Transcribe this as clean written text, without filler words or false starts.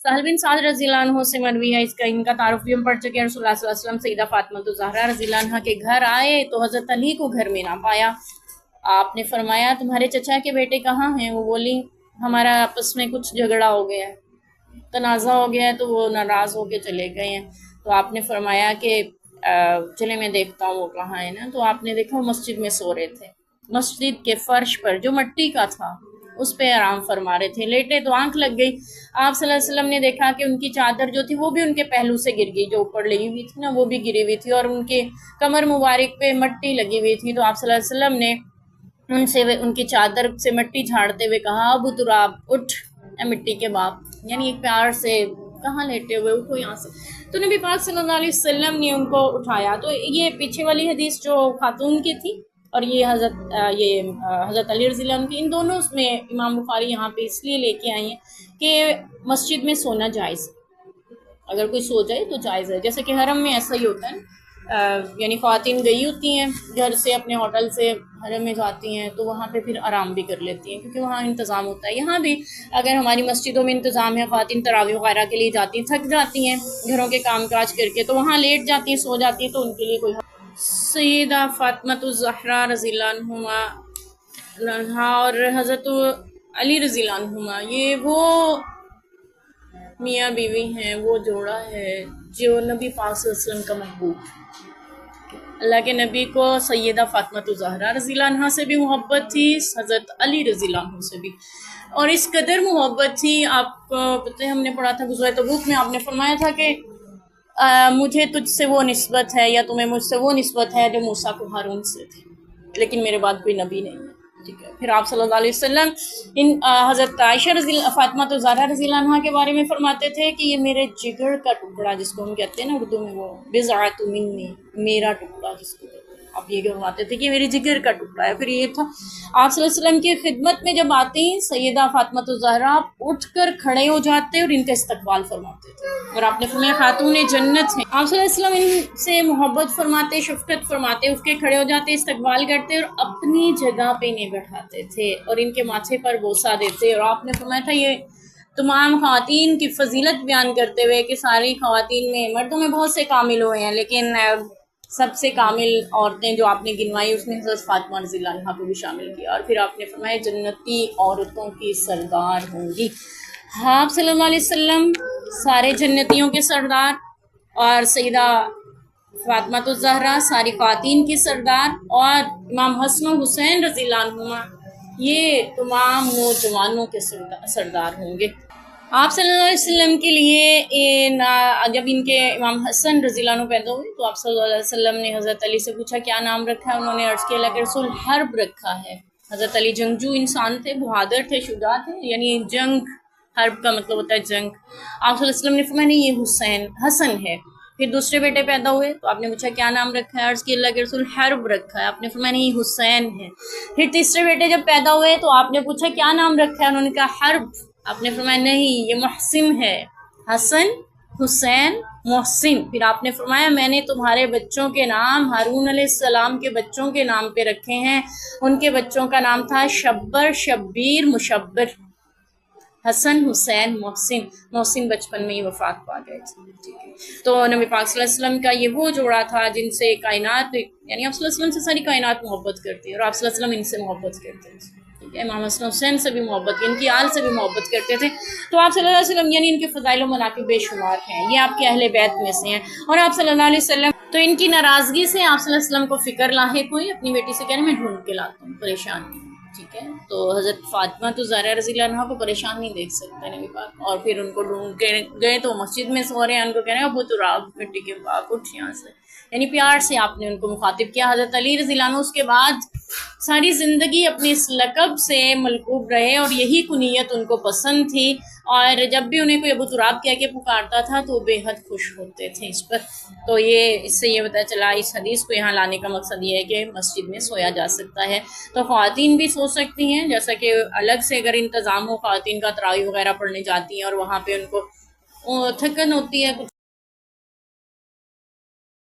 सहल बिन साद रज़ी अल्लाह अन्हु से मरवी है, इनका तारुफ भी हम पढ़ चुके हैं। रसूलुल्लाह सल्लल्लाहु अलैहि वसल्लम सईदा फातिमा ज़हरा रज़ी अल्लाह अन्हा के घर आए तो हज़रत अली को घर में ना पाया। आपने फरमाया तुम्हारे चचा के बेटे कहाँ हैं? वो बोली हमारा आपस में कुछ झगड़ा हो गया है, तनाज़ा हो गया है, तो वो नाराज़ होकर चले गए हैं। तो आपने फरमाया कि चले मैं देखता हूँ वो कहाँ है ना। तो आपने देखा वो मस्जिद में सो रहे थे, मस्जिद के फर्श पर जो मिट्टी का था उस पे आराम फरमा रहे थे। लेटे तो आंख लग गई। आप सल्लल्लाहु अलैहि वसल्लम ने देखा कि उनकी चादर जो थी वो भी उनके पहलू से गिर गई, जो ऊपर लगी हुई थी ना वो भी गिरी हुई थी, और उनके कमर मुबारक पे मिट्टी लगी हुई थी। तो आप सल्लल्लाहु अलैहि वसल्लम ने उनसे उनकी चादर से मिट्टी झाड़ते हुए कहा अबू तुराब उठ ए मिट्टी के बाप, यानी एक प्यार से कहाँ लेटे हुए, उठो यहाँ से। तो नबी पाक सल्लल्लाहु अलैहि वसल्लम ने उनको उठाया। तो ये पीछे वाली हदीस जो खातून की थी और ये हज़रत अली रज़ी अल्लाह अन्हु की, इन दोनों में इमाम बुखारी यहाँ पे इसलिए लेके आई हैं कि मस्जिद में सोना जायज़, अगर कोई सो जाए तो जायज़ है। जैसे कि हरम में ऐसा ही होता है, यानी ख़वातीन गई होती हैं घर से, अपने होटल से हरम में जाती हैं तो वहाँ पे फिर आराम भी कर लेती हैं क्योंकि वहाँ इंतज़ाम होता है। यहाँ भी अगर हमारी मस्जिदों में इंतज़ाम है, ख़वातीन तरावी वगैरह के लिए जाती हैं, थक जाती हैं घरों के काम काज करके, तो वहाँ लेट जाती हैं, सो जाती हैं, तो उनके लिए कोई सैयदा फातिमा ज़हरा रज़ी अल्लाह अन्हा और हज़रत अली रज़ी अल्लाह अन्हुमा, ये वो मियाँ बीवी हैं, वो जोड़ा है जो नबी पाक सल्लल्लाहु अलैहि वसल्लम का महबूब। अल्लाह के नबी को सैयदा फातिमा ज़हरा रज़ी अल्लाह अन्हा से भी मोहब्बत थी, हज़रत अली रज़ी अल्लाह अन्हु से भी, और इस कदर मोहब्बत थी, आपको पता है हमने पढ़ा था गुज़वा तबूक में, आपने फरमाया था कि मुझे तुझसे वो निस्बत है या तुम्हें मुझसे वो निस्बत है जो मूसा को हारून से थी, लेकिन मेरे बाद कोई नबी नहीं है। ठीक है, फिर आप सल्लल्लाहु अलैहि वसल्लम इन हज़रत आयशा फातिमा ज़हरा रज़ी अल्लाह अन्हा के बारे में फरमाते थे कि ये मेरे जिगर का टुकड़ा, जिसको हम कहते हैं ना उर्दू में, वो बिज़अतु मिन्नी, मेरा टुकड़ा जिसको कहते हैं, आप ये फरमाते थे कि मेरे जिगर का टुकड़ा है। फिर ये था आप सल्लल्लाहु अलैहि वसल्लम की खिदमत में जब आती सैयदा फातिमा ज़हरा, आप उठ कर खड़े हो जाते और इनका इस्तकबाल फरमाते थे, और आपने फरमाया खातून जन्नत है। आप सल्लल्लाहु अलैहि वसल्लम इनसे मोहब्बत फरमाते, शफ़क़त फरमाते, उठ के खड़े हो जाते, इस्तकबाल करते और अपनी जगह पे इन्हें बैठाते थे और इनके माथे पर बोसा देते। और आपने फरमाया था ये तमाम ख़वातीन की फ़जीलत बयान करते हुए कि सारी ख़वातीन में, मर्दों में बहुत से कामिल हुए हैं, लेकिन सबसे कामिल औरतें जो आपने गिनवाई उसमें हज़रत फातिमा रज़ी अल्लाह अन्हा को भी शामिल किया। और फिर आपने फरमाया जन्नती औरतों की सरदार होंगी। आप सल्लल्लाहु अलैहि वसल्लम सारे जन्नतियों के सरदार और सैयदा फातिमा ज़हरा सारी ख़वातीन की सरदार, और इमाम हसन और हुसैन रज़ी अल्लाह अन्हुमा ये तमाम नौजवानों के सरदार होंगे। आप सल्लल्लाहु अलैहि वसल्लम के लिए जब इनके इमाम हसन रज़ी अल्लाह अन्हु पैदा हुए तो आप सल्लल्लाहु अलैहि वसल्लम ने हज़रत अली से पूछा क्या नाम रखा है? उन्होंने अर्ज़ किया अल्लाह के रसूल हर्ब रखा है। हज़रत अली जंगजू इंसान थे, बहादुर थे, शुजा थे, यानी जंग, हर्ब का मतलब होता है जंग। आप सल्लल्लाहु अलैहि वसल्लम ने फरमाया नहीं ये हुसैन हसन है। फिर दूसरे बेटे पैदा हुए तो आपने पूछा क्या नाम रखा है? अर्ज़ किया अल्लाह के रसूल हर्ब रखा है। आपने फरमाया नहीं हुसैन है। फिर तीसरे बेटे जब पैदा हुए तो आपने पूछा क्या नाम रखा है? उन्होंने कहा हर्ब। आपने फरमाया नहीं ये मोहसिन है, हसन हुसैन मोहसिन। फिर आपने फरमाया मैंने तुम्हारे बच्चों के नाम हारून अलैहिस्सलाम के बच्चों के नाम पे रखे हैं, उनके बच्चों का नाम था शब्बर, शब्बीर, मुशब्बर, हसन हुसैन मोहसिन। मोहसिन बचपन में ही वफात पा गए थे। ठीक है, तो नबी पाक सल्लल्लाहु अलैहि वसल्लम का ये वो जोड़ा था जिनसे कायनात, यानी आप सल्लल्लाहु अलैहि वसल्लम से सारी कायनात मोहब्बत करती है और आप सल्लल्लाहु अलैहि वसल्लम इनसे मोहब्बत करते थे। ठीक है, इमाम हसन हुसैन से भी मोहब्बत, इनकी आल से भी मोहब्बत करते थे। तो आप सल्लल्लाहु अलैहि वसल्लम यानी इनके फ़ज़ाइल व मनाक़िब बेशुमार हैं, ये आपके अहले बैत में से हैं। और आप सल्लल्लाहु अलैहि वसल्लम तो इनकी नाराज़गी से आप सल्लल्लाहु अलैहि वसल्लम को फ़िक्र लाहिक़ हुई, अपनी बेटी से कह रहे मैं ढूंढ के लाता हूँ, परेशान नहीं। ठीक है, तो हज़रत फातिमा ज़हरा रज़ी अल्लाह अन्हा को परेशान नहीं देख सकते नबी पाक, और फिर उनको ढूंढ के गए तो मस्जिद में सो रहे हैं, उनको कह रहे हैं अबू तुराब मिट्टी के बाप उठ यहाँ से, यानी प्यार से आपने उनको मुखातिब किया। हज़रत अली रज़ी अल्लाह अन्हु उसके बाद सारी ज़िंदगी अपने इस लक़ब से मलकूब रहे और यही कुनियत उनको पसंद थी, और जब भी उन्हें कोई अबू तुराब कह के पुकारता था तो वो बेहद खुश होते थे इस पर। तो ये इससे ये पता चला, इस हदीस को यहाँ लाने का मकसद ये है कि मस्जिद में सोया जा सकता है, तो ख़वातीन भी सो सकती हैं, जैसा कि अलग से अगर इंतज़ाम हो ख़वातीन का तरावी वगैरह पढ़ने जाती हैं और वहाँ पे उनको थकन होती है, कुछ